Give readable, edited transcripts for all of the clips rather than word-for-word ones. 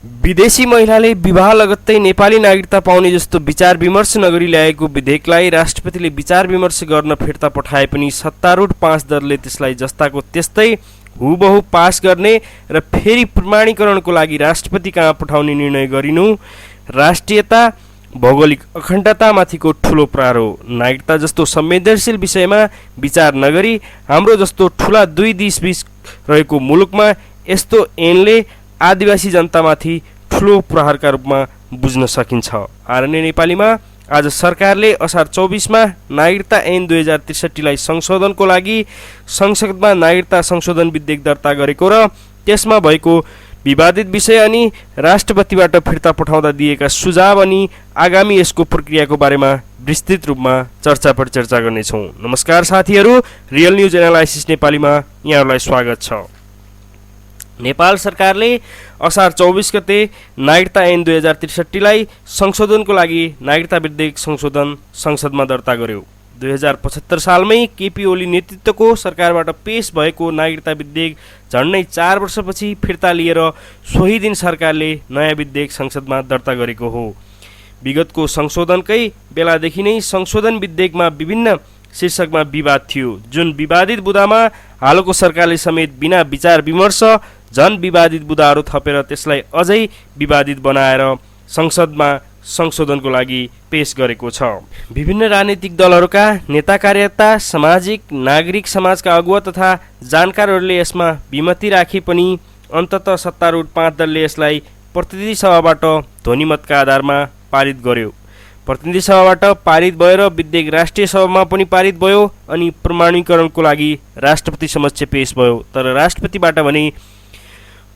विदेशी महिलाले विवाह लगत्तै नेपाली नागरिकता पाउने जस्तो विचार विमर्श नगरी ल्याएको विधेयकलाई राष्ट्रपतिले विचार विमर्श गर्न फिर्ता पठाए पनि सत्तारूढ 5 दलले त्यसलाई जस्ताको त्यस्तै हुबहु पास गर्ने र फेरि प्रमाणीकरणको लागि राष्ट्रपति कहाँ पठाउने निर्णय गरिनु राष्ट्रियता भौगोलिक अखण्डतामाथिको ठुलो प्रहार हो। नागरिकता जस्तो संवेदनशील विषयमा विचार नगरी हाम्रो जस्तो ठुला दुई देशबीच रहेको मुलुकमा यस्तो ऐनले आदिवासी जनतामाथि ठुलो प्रहारका रूपमा बुझ्न सकिन्छ। आरएनए नेपालीमा आज सरकारले असार 24 मा नागरिकता ऐन 2063 लाई संशोधनको लागि संसदमा नागरिकता संशोधन विधेयक दर्ता गरेको र त्यसमा भएको विवादित विषय अनि राष्ट्रपतिबाट फिर्ता पठाउँदा दिएका सुझाव अनि आगामी यसको प्रक्रियाको बारेमा विस्तृत रूपमा चर्चा गर्नेछौँ। नमस्कार साथीहरू, रियल न्युज एनालाइसिस नेपालीमा यहाँहरूलाई स्वागत छ। नेपाल सरकारले असार 24 गते नागरिकता ऐन 2063 लाई संशोधनको लागि नागरिकता विधेयक संशोधन संसदमा दर्ता गर्यो। 2075 सालमै केपी ओली नेतृत्वको सरकारबाट पेश भएको नागरिकता विधेयक झन्डै 4 वर्षपछि फिर्ता लिएर सोही दिन सरकारले नयाँ विधेयक संसदमा दर्ता गरेको हो। विगतको संशोधनकै बेलादेखि नै संशोधन विधेयकमा विभिन्न शीर्षकमा विवाद थियो, जुन विवादित बुदामा हालको सरकारले समेत बिना विचार विमर्श झन विवादित बुदाहरू थपेर त्यसलाई अझै विवादित बनाएर संसदमा संशोधनको लागि पेश गरेको छ। विभिन्न राजनीतिक दलहरूका नेता कार्यकर्ता, सामाजिक नागरिक समाजका अगुवा तथा जानकारहरूले यसमा विमति राखे पनि अन्ततः सत्तारूढ 5 दलले यसलाई प्रतिनिधि सभाबाट ध्वनिमतका आधारमा पारित गर्यो। प्रतिनिधि सभाबाट पारित भएर विधेयक राष्ट्रिय सभामा पनि पारित भयो अनि प्रमाणीकरणको लागि राष्ट्रपति समक्ष पेश भयो। तर राष्ट्रपतिबाट भने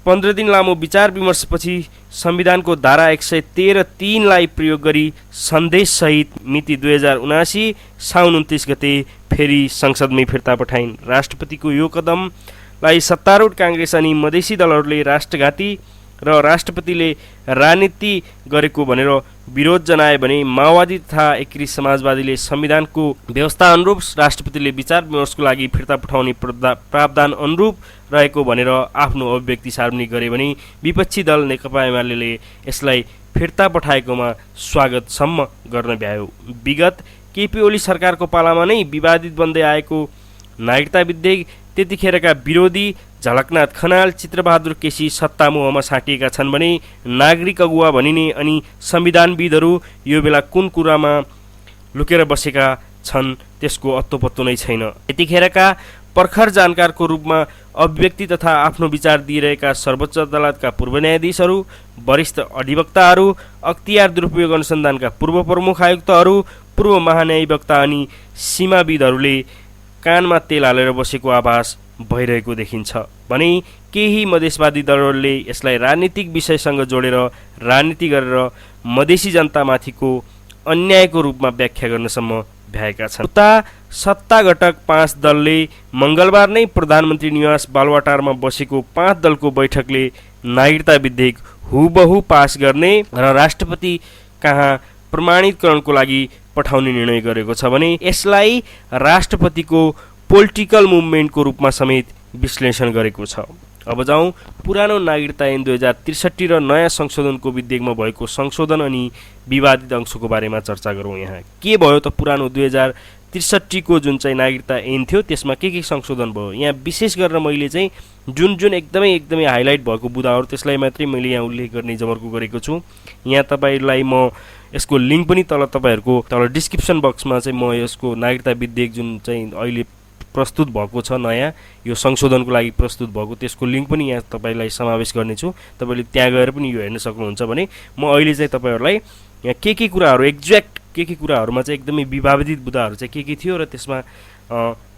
15 दिन लामो विचार विमर्शपछि संविधानको धारा 113(3) लाई प्रयोग गरी सन्देशसहित मिति 2079 साउन 29 गते फेरि संसदमै फिर्ता पठाइन्। राष्ट्रपतिको यो कदमलाई सत्तारूढ काङ्ग्रेस अनि मधेसी दलहरूले राष्ट्रघाती र राष्ट्रपतिले राजनीति गरेको भनेर विरोध जनाए भने माओवादी तथा एकीकृत समाजवादीले संविधानको व्यवस्था अनुरूप राष्ट्रपतिले विचार विमर्शको लागि फिर्ता पठाउने प्रावधान अनुरूप रहेको भनेर आफ्नो अभिव्यक्ति सार्वजनिक गरे भने विपक्षी दल नेकपा एमाले यसलाई फिर्ता पठाएकोमा स्वागतसम्म गर्न भ्यायो। विगत केपी ओली सरकारको पालामा नै विवादित बन्दै आएको नागरिकता विधेयक त्यतिखेरका विरोधी झलकनाथ खनाल, चित्रबहादुर केसी सत्तामोहमा साटिएका छन् भने नागरिक अगुवा भनिने अनि संविधानविदहरू यो बेला कुन कुरामा लुकेर बसेका छन् त्यसको अत्तोपत्तो नै छैन। यतिखेरका प्रखर जानकारको रूपमा अभिव्यक्ति तथा आफ्नो विचार दिइरहेका सर्वोच्च अदालतका पूर्व न्यायाधीशहरू, वरिष्ठ अधिवक्ताहरू, अख्तियार दुरुपयोग अनुसन्धानका पूर्व प्रमुख आयुक्तहरू, पूर्व महान्यायवक्ता अनि सीमाविदहरूले कानमा तेल हालेर बसेको आभास भइरहेको देखिन्छ भने केही मधेसवादी दलहरूले यसलाई राजनीतिक विषयसँग जोडेर राजनीति गरेर मधेसी जनतामाथिको अन्यायको रूपमा व्याख्या गर्नसम्म भ्याएका छन्। उता सत्ता घटक 5 दलले मङ्गलबार नै प्रधानमन्त्री निवास बालुवाटारमा बसेको 5 दलको बैठकले नागरिकता विधेयक हुबहु पास गर्ने र राष्ट्रपति कहाँ प्रमाणीकरणको लागि पठाउने निर्णय गरेको छ भने यसलाई राष्ट्रपतिको पोलिटिकल मुभमेन्टको रूपमा समेत विश्लेषण गरेको छ। अब जाउँ पुरानो नागरिकता ऐन 2063 र नयाँ संशोधनको विधेयकमा भएको संशोधन अनि विवादित अंशको बारेमा चर्चा गरौँ। यहाँ के भयो त पुरानो 2063 को जुन चाहिँ नागरिकता ऐन थियो त्यसमा के संशोधन भयो। यहाँ विशेष गरेर मैले चाहिँ जुन एकदमै हाइलाइट भएको बुदाहरू त्यसलाई मात्रै मैले यहाँ उल्लेख गर्ने जमर्को गरेको छु। यहाँ तपाईँलाई म यसको लिङ्क पनि तल डिस्क्रिप्सन बक्समा चाहिँ म यसको नागरिकता विधेयक जुन चाहिँ अहिले प्रस्तुत भएको छ, नयाँ यो संशोधनको लागि प्रस्तुत भएको, त्यसको लिङ्क पनि यहाँ तपाईँलाई समावेश गर्नेछु। तपाईँले त्यहाँ गएर पनि यो हेर्न सक्नुहुन्छ भने म अहिले चाहिँ तपाईँहरूलाई यहाँ के कुराहरू एक्ज्याक्ट के कुराहरूमा चाहिँ एकदमै विवादित बुदाहरू चाहिँ के थियो र त्यसमा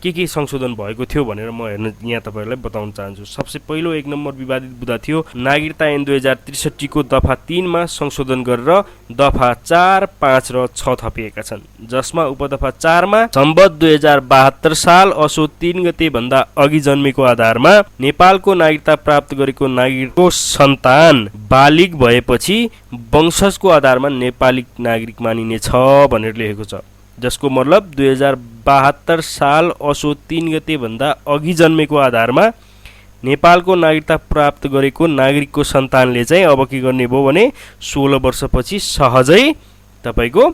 के संशोधन भएको थियो भनेर म हेर्न यहाँ तपाईँहरूलाई बताउन चाहन्छु। सबसे पहिलो 1 नम्बर विवादित बुदा थियो नागरिकता ऐन 2063 को दफा 3 मा संशोधन गरेर दफा 4, 5 र 6 थपिएका छन्, जसमा उपदफा 4 मा सम्वत 2072 साल असोज 3 गते भन्दा अघि जन्मेको आधारमा नेपालको नागरिकता प्राप्त गरेको नागरिकको सन्तान बालिग भएपछि वंशजको आधारमा नेपाली नागरिक मानिनेछ भनेर लेखेको छ, जसको मतलब 2072 साल असोज 3 गते भन्दा अघि जन्मेको आधारमा नेपालको नागरिकता प्राप्त गरेको नागरिकको सन्तानले चाहिँ अब के गर्ने भयो भने 16 वर्षपछि सहजै तपाईको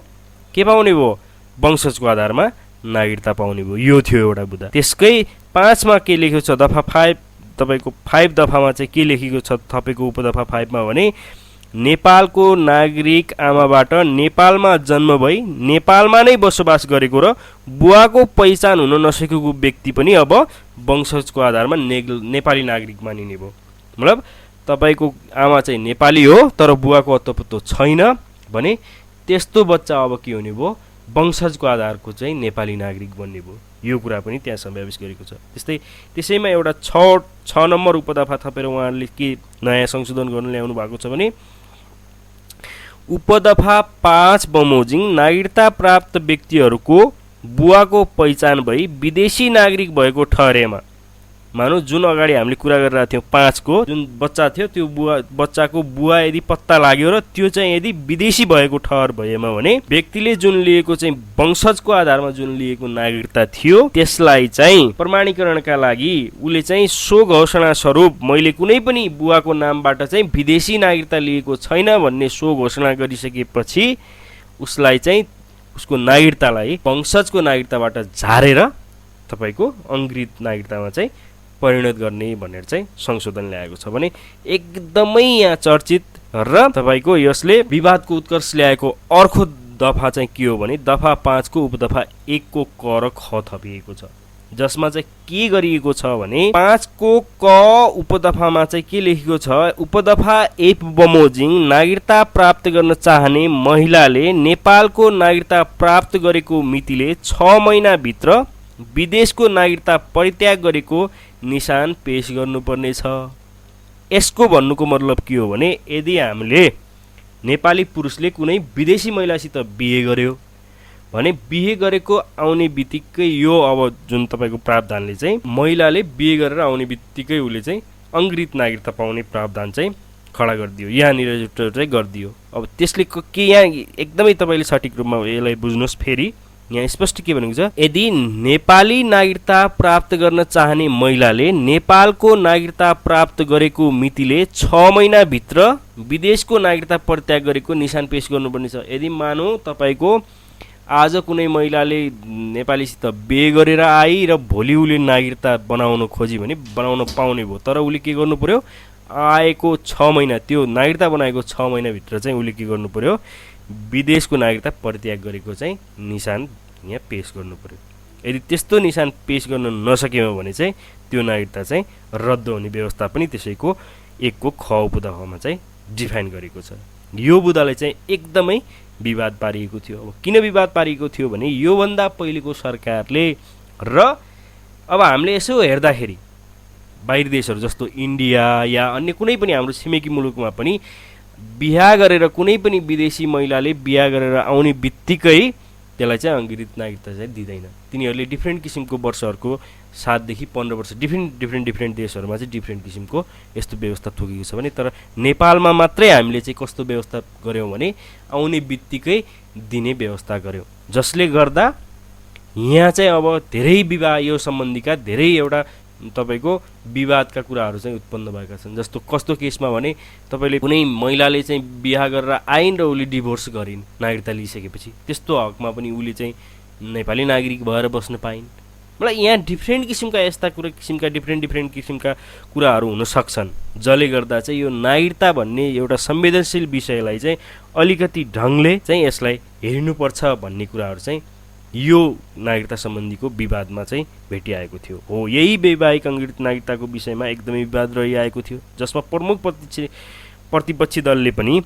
के पाउने भयो वंशजको आधारमा नागरिकता पाउने भयो। यो थियो एउटा बुदा। त्यसकै 5 मा के लेखेको छ दफा 5 तपाईको 5 दफामा चाहिँ के लेखेको छ थपेको उपदफा 5 मा भने नेपालको नागरिक आमाबाट नेपालमा जन्म भई नेपालमा नै बसोबास गरेको र बुवाको पहिचान हुन नसकेको व्यक्ति पनि अब वंशजको आधारमा नेपाली नागरिक मानिने भयो। मतलब तपाईको आमा चाहिँ नेपाली हो तर बुवाको अत्तोपत्तो छैन भने त्यस्तो बच्चा अब के हुने भयो वंशजको आधारको चाहिँ नेपाली नागरिक बन्ने भयो। यो कुरा पनि त्यहाँ समावेश गरेको छ। त्यसैमा एउटा 6 नम्बर उपदफा थपेर उहाँहरूले के नयाँ संशोधन गर्न ल्याउनु भएको छ भने उपदफा 5 बमोजिङ नागरिकता प्राप्त व्यक्तिहरूको बुवाको पहिचान भई विदेशी नागरिक भएको ठहरेमा मानौ जुन अगाडि हामीले कुरा गरिरहेको थियौँ 5 को जुन बच्चा थियो त्यो बच्चाको बुवा यदि पत्ता लाग्यो र त्यो चाहिँ यदि विदेशी भएको ठहर भएमा भने व्यक्तिले जुन लिएको चाहिँ वंशजको आधारमा जुन लिएको नागरिकता थियो त्यसलाई चाहिँ प्रमाणीकरणका लागि उले चाहिँ सो घोषणा स्वरूप मैले कुनै पनि बुवाको नामबाट चाहिँ विदेशी नागरिकता लिएको छैन भन्ने सो घोषणा गरिसकेपछि उसलाई चाहिँ उसको नागरिकतालाई वंशजको नागरिकताबाट झारेर तपाईको अंग्रेजी नागरिकतामा चाहिँ परिणत गर्ने भनेर चाहिँ संशोधन ल्याएको छ भने एकदमै यहाँ चर्चित र तपाईको यसले विवादको उत्कर्ष ल्याएको अर्को दफा चाहिँ के हो भने दफा 5 को उपदफा 1 को क र ख थपिएको छ जसमा चाहिँ के गरिएको छ भने 5 को क उपदफामा चाहिँ के लेखेको छ उपदफा 1 बमोजिङ नागरिकता प्राप्त गर्न चाहने महिलाले नेपालको नागरिकता प्राप्त गरेको मितिले 6 महिना भित्र विदेशको नागरिकता परित्याग गरेको निशान पेश गर्नुपर्ने छ। यसको भन्नुको मतलब के हो भने यदि हामीले नेपाली पुरुषले कुनै विदेशी महिलासित बिहे गर्यो भने बिहे गरेको आउने बित्तिकै यो अब जुन तपाईको प्रावधानले चाहिँ महिलाले बिहे गरेर आउने बित्तिकै उले चाहिँ अंग्रेजी नागरिकता पाउने प्रावधान चाहिँ खडा गरिदियो यहाँनिर चाहिँ गरिदियो। अब त्यसले के यहाँ एकदमै तपाईले सठिक रूपमा यसलाई बुझ्नुहोस्। फेरि यहाँ स्पष्ट के भनेको छ यदि नेपाली नागरिकता प्राप्त गर्न चाहने महिलाले नेपालको नागरिकता प्राप्त गरेको मितिले 6 महिना भित्र विदेशको नागरिकता परित्याग गरेको निशान पेश गर्नुपर्ने छ। यदि मानौ तपाईको आज कुनै महिलाले नेपालीसित बिहे गरेर आई र भोलि उले नागरिकता बनाउन खोजी भने बनाउन पाउने भयो तर उले के गर्नु पर्यो आएको 6 महिना त्यो नागरिकता बनाएको 6 महिना भित्र चाहिँ उले के गर्नु पर्यो विदेशको नागरिकता परित्याग गरेको चाहिँ निशान यहाँ पेश गर्नु पर्यो। यदि त्यस्तो निशान पेश गर्न नसकेमा भने चाहिँ त्यो नागरिकता चाहिँ रद्द हुने व्यवस्था पनि त्यसैको 1 को ख उपदफामा चाहिँ डिफाइन गरेको छ। यो बुदाले चाहिँ एकदमै विवाद पारिएको थियो। अब किन विवाद पारिएको थियो भने यो भन्दा पहिलेको सरकारले र अब हामीले यसो हेर्दाखेरि बाहिर देशहरू जस्तो इन्डिया या अन्य कुनै पनि हाम्रो छिमेकी मुलुकमा पनि बिहा गरेर कुनै पनि विदेशी महिलाले बिहा गरेर आउने बित्तिकै त्यसलाई चाहिँ अंग्रेजी नागरिकता चाहिँ दिँदैन। तिनीहरूले डिफ्रेन्ट किसिमको वर्षहरूको 7 देखि 15 वर्ष डिफ्रेन्ट देशहरूमा चाहिँ डिफ्रेन्ट किसिमको यस्तो व्यवस्था तोकेको छ भने तर नेपालमा मात्रै हामीले चाहिँ कस्तो व्यवस्था गर्यौं भने आउने बित्तिकै दिने व्यवस्था गर्यौं जसले गर्दा यहाँ चाहिँ अब धेरै विवाह यो सम्बन्धीका धेरै एउटा तपाईको विवादका कुराहरू चाहिँ उत्पन्न भएका छन्। जस्तो कस्तो केसमा भने तपाईले कुनै महिलाले चाहिँ बिहा गरेर आइन् र उले डिभोर्स गरिन् नागरिकता लिइसकेपछि त्यस्तो हकमा पनि उले चाहिँ नेपाली नागरिक भएर बस्न पाइन्। मलाई यहाँ डिफ्रेन्ट किसिमका यस्ता किसिमका डिफ्रेन्ट किसिमका कुराहरू हुन सक्छन् जसले गर्दा चाहिँ यो नागरिकता भन्ने एउटा संवेदनशील विषयलाई चाहिँ अलिकति ढंगले चाहिँ यसलाई हेर्नुपर्छ भन्ने कुराहरू चाहिँ यो नागरिकता सम्बन्धीको विवादमा चाहिँ भेटिआएको थियो। हो यही वैवाहिक अंग्रेजी नागरिकताको विषयमा एकदमै विवाद रहिआएको थियो जसमा प्रमुख प्रतिपक्षी दलले पनि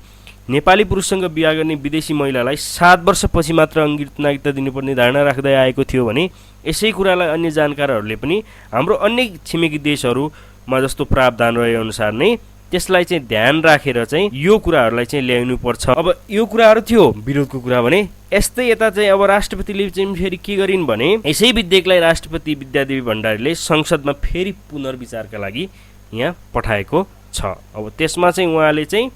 नेपाली पुरुषसँग बिहा गर्ने विदेशी महिलालाई 7 वर्षपछि मात्र अंग्रेजी नागरिकता दिनुपर्ने धारणा राख्दै आएको थियो भने यसै कुरालाई अन्य जानकारहरूले पनि हाम्रो अन्य छिमेकी देशहरूमा जस्तो प्रावधान रहे अनुसार नै त्यसलाई चाहिँ ध्यान राखेर चाहिँ यो कुराहरूलाई चाहिँ ल्याउनु पर्छ। अब यो कुराहरू थियो विरोधको कुरा भने यस्तै यता चाहिँ अब राष्ट्रपतिले चाहिँ फेरि के गरिन् भने यसै विधेयकलाई राष्ट्रपति विद्यादेवी भण्डारीले संसदमा फेरि पुनर्विचारका लागि यहाँ पठाएको छ। अब त्यसमा चाहिँ उहाँले चाहिँ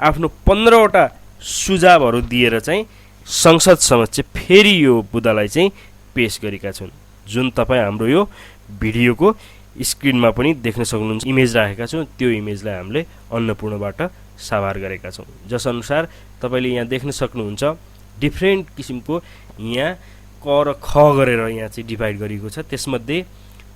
आफ्नो 15 वटा सुझावहरू दिएर चाहिँ संसद समक्ष फेरि यो बुदालाई चाहिँ पेश गरेका छन् जुन तपाईँ हाम्रो यो भिडियोको स्क्रिनमा पनि देख्न सक्नुहुन्छ इमेज राखेका छौँ। त्यो इमेजलाई हामीले अन्नपूर्णबाट साभार गरेका छौँ। जसअनुसार तपाईँले यहाँ देख्न सक्नुहुन्छ डिफ्रेन्ट किसिमको यहाँ क र ख गरेर यहाँ चाहिँ डिभाइड गरिएको छ। त्यसमध्ये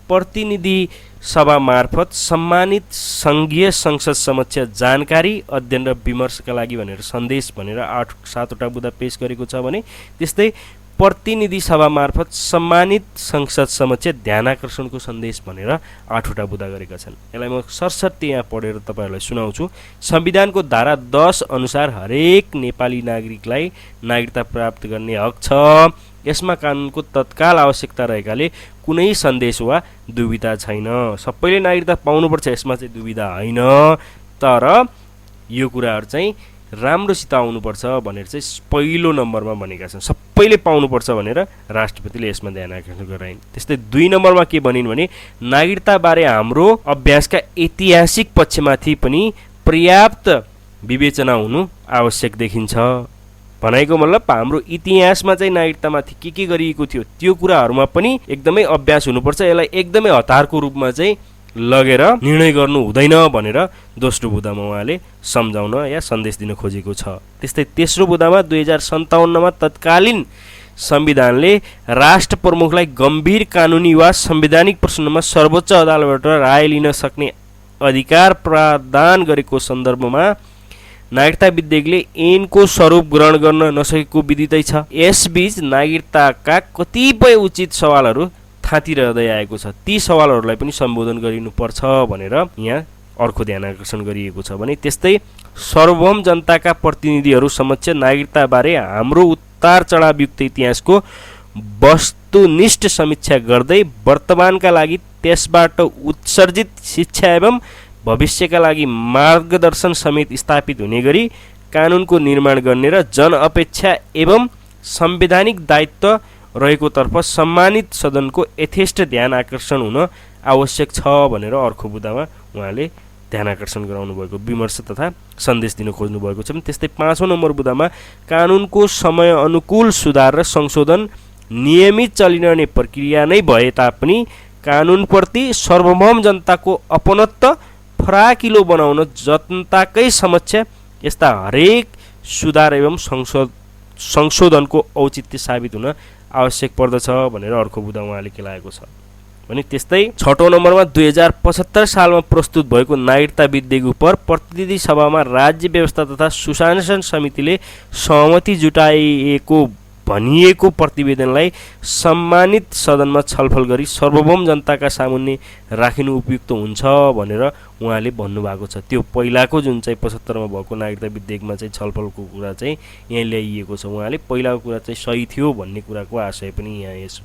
प्रतिनिधि सभा मार्फत सम्मानित सङ्घीय संसद समक्ष जानकारी अध्ययन र विमर्शका लागि भनेर सन्देश भनेर 7वटा बुदा पेश गरेको छ भने त्यस्तै प्रतिनिधि सभा मार्फत सम्मानित संसद समक्ष ध्यानाकर्षणको सन्देश भनेर 8वटा बुदा गरेका छन्। यसलाई म सरसर्ती यहाँ पढेर तपाईँहरूलाई सुनाउँछु। संविधानको धारा 10 अनुसार हरेक नेपाली नागरिकलाई नागरिकता प्राप्त गर्ने हक छ। यसमा कानुनको तत्काल आवश्यकता रहेकाले कुनै सन्देश वा दुविधा छैन। सबैले नागरिकता पाउनुपर्छ यसमा चाहिँ दुविधा होइन, तर यो कुराहरू चाहिँ राम्रोसित आउनुपर्छ भनेर चाहिँ पहिलो नम्बरमा भनेका छन्। सबैले पाउनुपर्छ भनेर राष्ट्रपतिले यसमा ध्यान आकर्षण गराइन्। त्यस्तै 2 नम्बरमा के भनिन् भने नागरिकताबारे हाम्रो अभ्यासका ऐतिहासिक पक्षमाथि पनि पर्याप्त विवेचना हुनु आवश्यक देखिन्छ। भनाइको मतलब हाम्रो इतिहासमा चाहिँ नागरिकतामाथि के गरिएको थियो त्यो कुराहरूमा पनि एकदमै अभ्यास हुनुपर्छ। यसलाई एकदमै हतारको रूपमा चाहिँ लगेर निर्णय गर्नु हुँदैन भनेर दोस्रो बुदामा उहाँले सम्झाउन या सन्देश दिन खोजेको छ। त्यस्तै तेस्रो बुदामा 2057मा तत्कालीन संविधानले राष्ट्र प्रमुखलाई गम्भीर कानुनी वा संवैधानिक प्रश्नमा सर्वोच्च अदालतबाट राय लिन सक्ने अधिकार प्रदान गरेको सन्दर्भमा नागरिकता विधेयकले ऐनको स्वरूप ग्रहण गर्न नसकेको विदितै छ। यसबीच नागरिकताका कतिपय उचित सवालहरू थाँतिरहँदै आएको छ। ती सवालहरूलाई पनि सम्बोधन गरिनुपर्छ भनेर यहाँ अर्को ध्यान आकर्षण गरिएको छ। भने त्यस्तै सार्वभौम जनताका प्रतिनिधिहरू समक्ष नागरिकताबारे हाम्रो उतार चढावयुक्त इतिहासको वस्तुनिष्ठ समीक्षा गर्दै वर्तमानका लागि त्यसबाट उत्सर्जित शिक्षा एवं भविष्यका लागि मार्गदर्शन समेत स्थापित हुने गरी कानुनको निर्माण गर्ने र जनअपेक्षा एवं संवैधानिक दायित्व रहेकोतर्फ सम्मानित सदनको यथेष्ट ध्यान आकर्षण हुन आवश्यक छ भनेर अर्को बुदामा उहाँले ध्यान आकर्षण गराउनु भएको विमर्श तथा सन्देश दिन खोज्नु भएको छ। त्यस्तै 5औं नम्बर बुदामा कानुनको समय अनुकूल सुधार र संशोधन नियमित चलिरहने प्रक्रिया नै भए तापनि कानुनप्रति सार्वभौम जनताको अपनत्व फराकिलो बनाउन जनताकै समक्ष यस्ता हरेक सुधार एवं संशोधनको औचित्य साबित हुन आवश्यक पर्दछ भनेर अर्को बुदा उहाँले केलाएको छ। भने त्यस्तै 6औं नम्बरमा 2075 सालमा प्रस्तुत भएको नागरिकता विधेयक उप प्रतिनिधि सभामा राज्य व्यवस्था तथा सुशासन समितिले सहमति जुटाइएको भनिएको प्रतिवेदनलाई सम्मानित सदनमा छलफल गरी सार्वभौम जनताका सामुन्ने राखिनु उपयुक्त हुन्छ भनेर उहाँले भन्नुभएको छ। त्यो पहिलाको जुन चाहिँ 75मा भएको नागरिकता विधेयकमा चाहिँ छलफलको कुरा चाहिँ यहाँ ल्याइएको छ। उहाँले पहिलाको कुरा चाहिँ सही थियो भन्ने कुराको आशय पनि यहाँ यस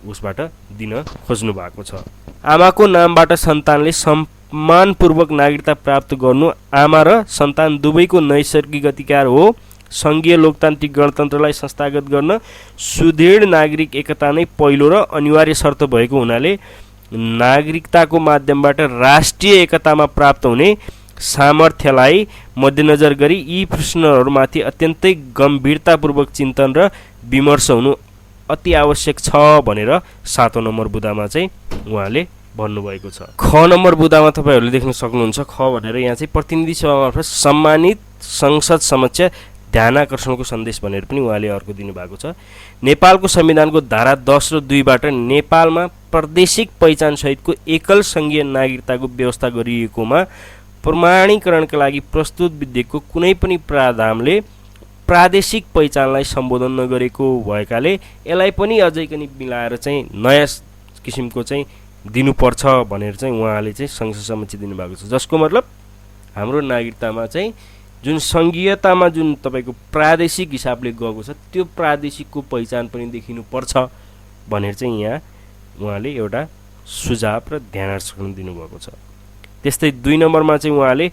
उसबाट दिन खोज्नु भएको छ। आमाको नामबाट सन्तानले सम्मानपूर्वक नागरिकता प्राप्त गर्नु आमा र सन्तान दुवैको नैसर्गिक अधिकार हो। सङ्घीय लोकतान्त्रिक गणतन्त्रलाई संस्थागत गर्न सुदृढ नागरिक एकता नै पहिलो र अनिवार्य शर्त भएको हुनाले नागरिकताको माध्यमबाट राष्ट्रिय एकतामा प्राप्त हुने सामर्थ्यलाई मध्यनजर गरी यी प्रश्नहरूमाथि अत्यन्तै गम्भीरतापूर्वक चिन्तन र विमर्श हुनु अति आवश्यक छ भनेर 7औं नम्बर बुदामा चाहिँ उहाँले भन्नुभएको छ। ख नम्बर बुदामा तपाईँहरूले देख्न सक्नुहुन्छ ख भनेर यहाँ चाहिँ प्रतिनिधि सभा मार्फत सम्मानित संसद समक्ष ध्यानाकर्षणको सन्देश भनेर पनि उहाँले अर्को दिनुभएको छ। नेपालको संविधानको धारा 10 र 2बाट नेपालमा प्रादेशिक पहिचान सहितको एकल सङ्घीय नागरिकताको व्यवस्था गरिएकोमा प्रमाणीकरणका लागि प्रस्तुत विधेयकको कुनै पनि प्रावधानले प्रादेशिक पहिचानलाई सम्बोधन नगरेको भएकाले यसलाई पनि अझै पनि मिलाएर चाहिँ नयाँ किसिमको चाहिँ दिनुपर्छ भनेर चाहिँ उहाँले चाहिँ संसद समक्ष दिनुभएको छ। जसको मतलब हाम्रो नागरिकतामा चाहिँ जुन सङ्घीयतामा जुन तपाईँको प्रादेशिक हिसाबले गएको छ त्यो प्रादेशिकको पहिचान पनि देखिनुपर्छ भनेर चाहिँ यहाँ उहाँले एउटा सुझाव र ध्यानाकर्षण दिनुभएको छ। त्यस्तै 2 नम्बरमा चाहिँ उहाँले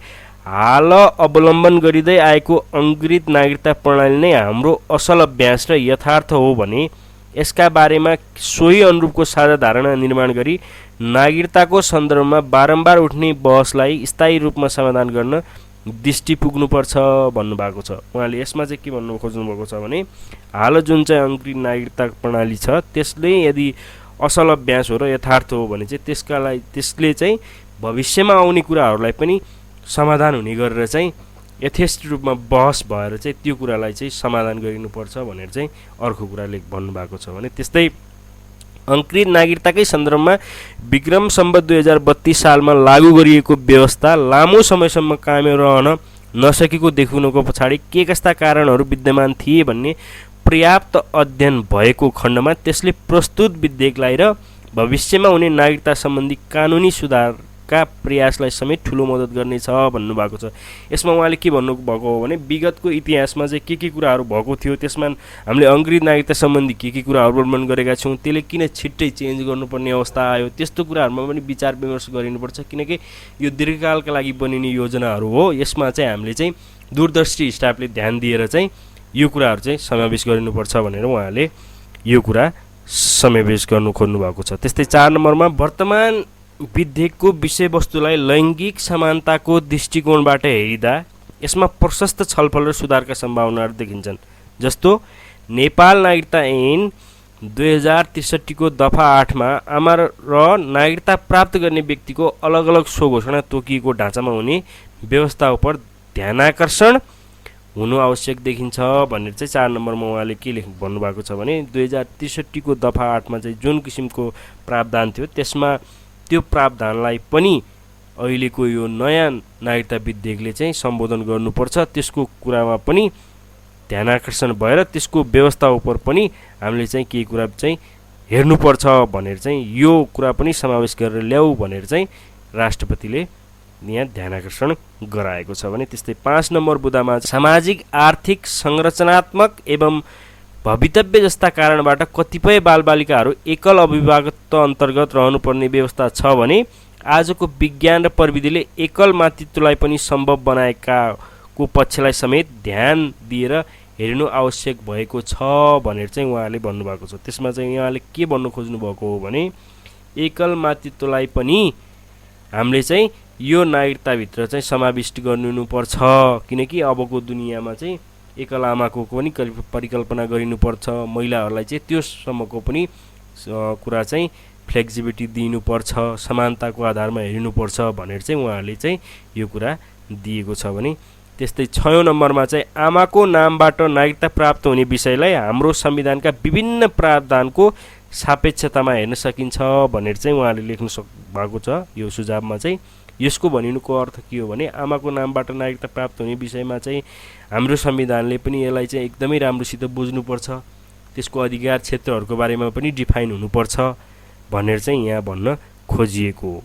हाल अवलम्बन गरिँदै आएको अङ्ग्रित नागरिकता प्रणाली नै हाम्रो असल अभ्यास र यथार्थ हो भने यसका बारेमा सोही अनुरूपको साझा धारणा निर्माण गरी नागरिकताको सन्दर्भमा बारम्बार उठ्ने बहसलाई स्थायी रूपमा समाधान गर्न दृष्टि पुग्नुपर्छ भन्नुभएको छ। उहाँले यसमा चाहिँ के भन्नु खोज्नुभएको छ भने हाल जुन चाहिँ अङ्ग्रित नागरिकता प्रणाली छ त्यसले यदि असल अभ्यास हो र यथार्थ हो भने चाहिँ त्यसले चाहिँ भविष्यमा आउने कुराहरूलाई पनि समाधान हुने गरेर चाहिँ यथेष्ट रूपमा बहस भएर चाहिँ त्यो कुरालाई चाहिँ समाधान गरिनुपर्छ भनेर चाहिँ अर्को कुराले भन्नुभएको छ भने त्यस्तै अङ्कृत नागरिकताकै सन्दर्भमा विक्रम सम्वत 2032 सालमा लागू गरिएको व्यवस्था लामो समयसम्म कायम रहन नसकेको देखाउनुको पछाडि के कस्ता कारणहरू विद्यमान थिए भन्ने पर्याप्त अध्ययन भएको खण्डमा त्यसले प्रस्तुत विधेयकलाई र भविष्यमा हुने नागरिकता सम्बन्धी कानुनी सुधारका प्रयासलाई समेत ठुलो मद्दत गर्नेछ भन्नुभएको छ। यसमा उहाँले के भन्नुभएको हो भने विगतको इतिहासमा चाहिँ के कुराहरू भएको थियो, त्यसमा हामीले अङ्ग्रेजी नागरिकता सम्बन्धी के कुराहरू वर्णन गरेका छौँ, त्यसले किन छिट्टै चेन्ज गर्नुपर्ने अवस्था आयो, त्यस्तो कुराहरूमा पनि विचार विमर्श गरिनुपर्छ किनकि यो दीर्घकालका लागि बनिने योजनाहरू हो। यसमा चाहिँ हामीले चाहिँ दूरदर्शी स्टाफले ध्यान दिएर चाहिँ यो कुराहरू चाहिँ समावेश गरिनुपर्छ भनेर उहाँले यो कुरा समावेश गर्नु खोज्नु भएको छ। त्यस्तै 4 नम्बरमा वर्तमान विधेयकको विषयवस्तुलाई लैङ्गिक समानताको दृष्टिकोणबाट हेरिँदा यसमा प्रशस्त छलफल र सुधारका सम्भावनाहरू देखिन्छन्। जस्तो नेपाल नागरिकता ऐन 2063 को दफा 8 मा आमा र नागरिकता प्राप्त गर्ने व्यक्तिको अलग अलग स्वघोषणा तोकिएको ढाँचामा हुने व्यवस्था उप ध्यानाकर्षण हुनु आवश्यक देखिन्छ भनेर चाहिँ 4 नम्बरमा उहाँले के भन्नुभएको छ भने 2063 को दफा 8 मा चाहिँ जुन किसिमको प्रावधान थियो त्यसमा त्यो प्रावधानलाई पनि अहिलेको यो नयाँ नागरिकता विधेयकले चाहिँ सम्बोधन गर्नुपर्छ। त्यसको कुरामा पनि ध्यानाकर्षण भएर त्यसको व्यवस्था उप पनि हामीले चाहिँ के कुरा चाहिँ हेर्नुपर्छ भनेर चाहिँ यो कुरा पनि समावेश गरेर ल्याऊ भनेर चाहिँ राष्ट्रपतिले यहाँ ध्यानाकर्षण गराएको छ भने त्यस्तै 5 नम्बर बुँदामा सामाजिक आर्थिक संरचनात्मक एवं भवितव्य जस्ता कारणबाट कतिपय बालबालिकाहरू एकल अभिभावकत्व अन्तर्गत रहनुपर्ने व्यवस्था छ भने आजको विज्ञान र प्रविधिले एकल मातृत्वलाई पनि सम्भव बनाएकाको पक्षलाई समेत ध्यान दिएर हेर्नु आवश्यक भएको छ भनेर चाहिँ उहाँले भन्नुभएको छ। त्यसमा चाहिँ उहाँले के भन्नु खोज्नु भएको हो भने एकल मातृत्वलाई पनि हामीले चाहिँ यो नागरिकताभित्र चाहिँ समाविष्ट गर्नुपर्छ किनकि अबको दुनियाँमा चाहिँ एकल आमाको पनि परिकल्पना गरिनुपर्छ, महिलाहरूलाई चाहिँ त्योसम्मको पनि कुरा चाहिँ फ्लेक्सिबिलिटी दिनुपर्छ, समानताको आधारमा हेर्नुपर्छ भनेर चाहिँ उहाँले चाहिँ यो कुरा दिएको छ भने त्यस्तै 6औं नम्बरमा चाहिँ आमाको नामबाट नागरिकता प्राप्त हुने विषयलाई हाम्रो संविधानका विभिन्न प्रावधानको सापेक्षतामा हेर्न सकिन्छ भनेर चाहिँ उहाँले लेख्नु भएको छ। यो सुझावमा चाहिँ यसको भनिनुको अर्थ के हो भने आमाको नामबाट नागरिकता प्राप्त हुने विषयमा चाहिँ हाम्रो संविधानले पनि यसलाई चाहिँ एकदमै राम्रोसित बुझ्नुपर्छ, त्यसको अधिकार क्षेत्रहरूको बारेमा पनि डिफाइन हुनुपर्छ भनेर चाहिँ यहाँ भन्न खोजिएको हो।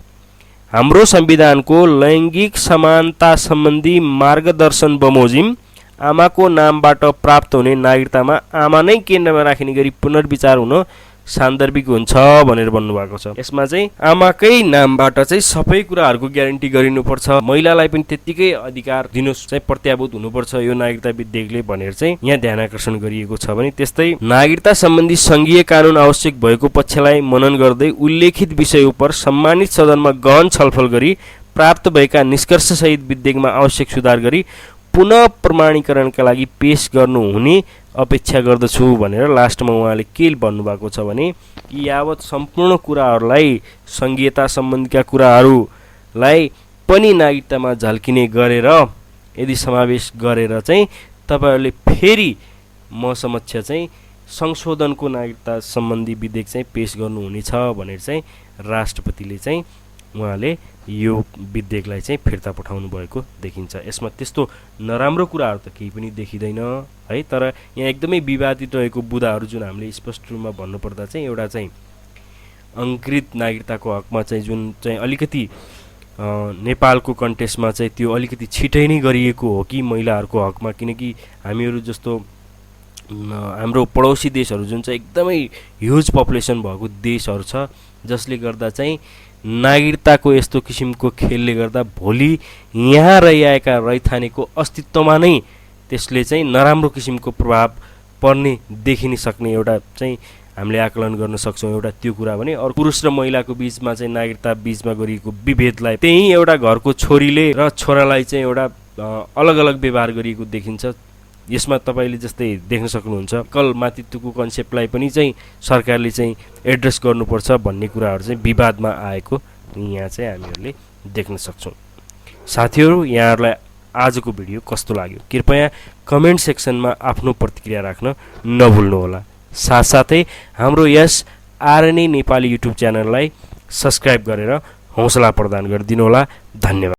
हाम्रो संविधानको लैङ्गिक समानता सम्बन्धी मार्गदर्शन बमोजिम आमाको नामबाट प्राप्त हुने नागरिकतामा आमा नै केन्द्रमा राखिने गरी पुनर्विचार हुन सान्दर्भिक हुन्छ भनेर भन्नुभएको छ। यसमा चाहिँ आमाकै नामबाट चाहिँ सबै कुराहरूको ग्यारेन्टी गरिनुपर्छ, महिलालाई पनि त्यत्तिकै अधिकार दिनु चाहिँ प्रत्याभूत हुनुपर्छ यो नागरिकता विधेयकले भनेर चाहिँ यहाँ ध्यानाकर्षण गरिएको छ भने त्यस्तै नागरिकता सम्बन्धी संघीय कानुन आवश्यक भएको पक्षलाई मनन गर्दै उल्लेखित विषय उप सम्मानित सदनमा गहन छलफल गरी प्राप्त भएका निष्कर्षसहित विधेयकमा आवश्यक सुधार गरी पुनः प्रमाणीकरणका लागि पेश गर्नुहुने अपेक्षा गर्दछु भनेर लास्टमा उहाँले के भन्नुभएको छ भने यावत सम्पूर्ण कुराहरूलाई संघीयता सम्बन्धीका कुराहरूलाई पनि नागरिकतामा झल्किने गरेर यदि समावेश गरेर चाहिँ तपाईहरूले फेरि म समक्ष चाहिँ संशोधनको नागरिकता सम्बन्धी विधेयक चाहिँ पेश गर्नुहुनेछ भनेर चाहिँ राष्ट्रपतिले चाहिँ उहाँले यो विधेयकलाई चाहिँ फिर्ता पठाउनु भएको देखिन्छ। यसमा त्यस्तो नराम्रो कुराहरू त केही पनि देखिँदैन है, तर यहाँ एकदमै विवादित रहेको बुदाहरू जुन हामीले स्पष्ट रूपमा भन्नुपर्दा चाहिँ एउटा चाहिँ अङ्कृत नागरिकताको हकमा चाहिँ जुन चाहिँ अलिकति नेपालको कन्टेक्स्टमा चाहिँ त्यो अलिकति छिटै नै गरिएको हो कि महिलाहरूको हकमा, किनकि हामीहरू जस्तो हाम्रो पडोसी देशहरू जुन चाहिँ एकदमै ह्युज पपुलेसन भएको देशहरू छ जसले गर्दा चाहिँ नागरिकताको यस्तो किसिमको खेलले गर्दा भोलि यहाँ रहिआएका रैथानेको अस्तित्वमा नै त्यसले चाहिँ नराम्रो किसिमको प्रभाव पर्ने देखिन सक्ने एउटा चाहिँ हामीले आकलन गर्न सक्छौँ। एउटा त्यो कुरा भने अरू पुरुष र महिलाको बिचमा चाहिँ नागरिकता बिचमा गरिएको विभेदलाई त्यही एउटा घरको छोरीले र छोरालाई चाहिँ एउटा अलग अलग व्यवहार गरिएको देखिन्छ। यसमा तपाईले जस्तै देख्न सक्नुहुन्छ कल मातृत्वको कन्सेप्टलाई पनि चाहिँ सरकारले चाहिँ एड्रेस गर्नुपर्छ भन्ने कुराहरू चाहिँ विवादमा आएको यहाँ चाहिँ हामीहरूले देख्न सक्छौँ। साथीहरू, यहाँहरूलाई आजको भिडियो कस्तो लाग्यो कृपया कमेन्ट सेक्सनमा आफ्नो प्रतिक्रिया राख्न नभुल्नुहोला। साथसाथै हाम्रो यस आरएनए नेपाली युट्युब च्यानललाई सब्स्क्राइब गरेर हौसला प्रदान गरिदिनुहोला। धन्यवाद।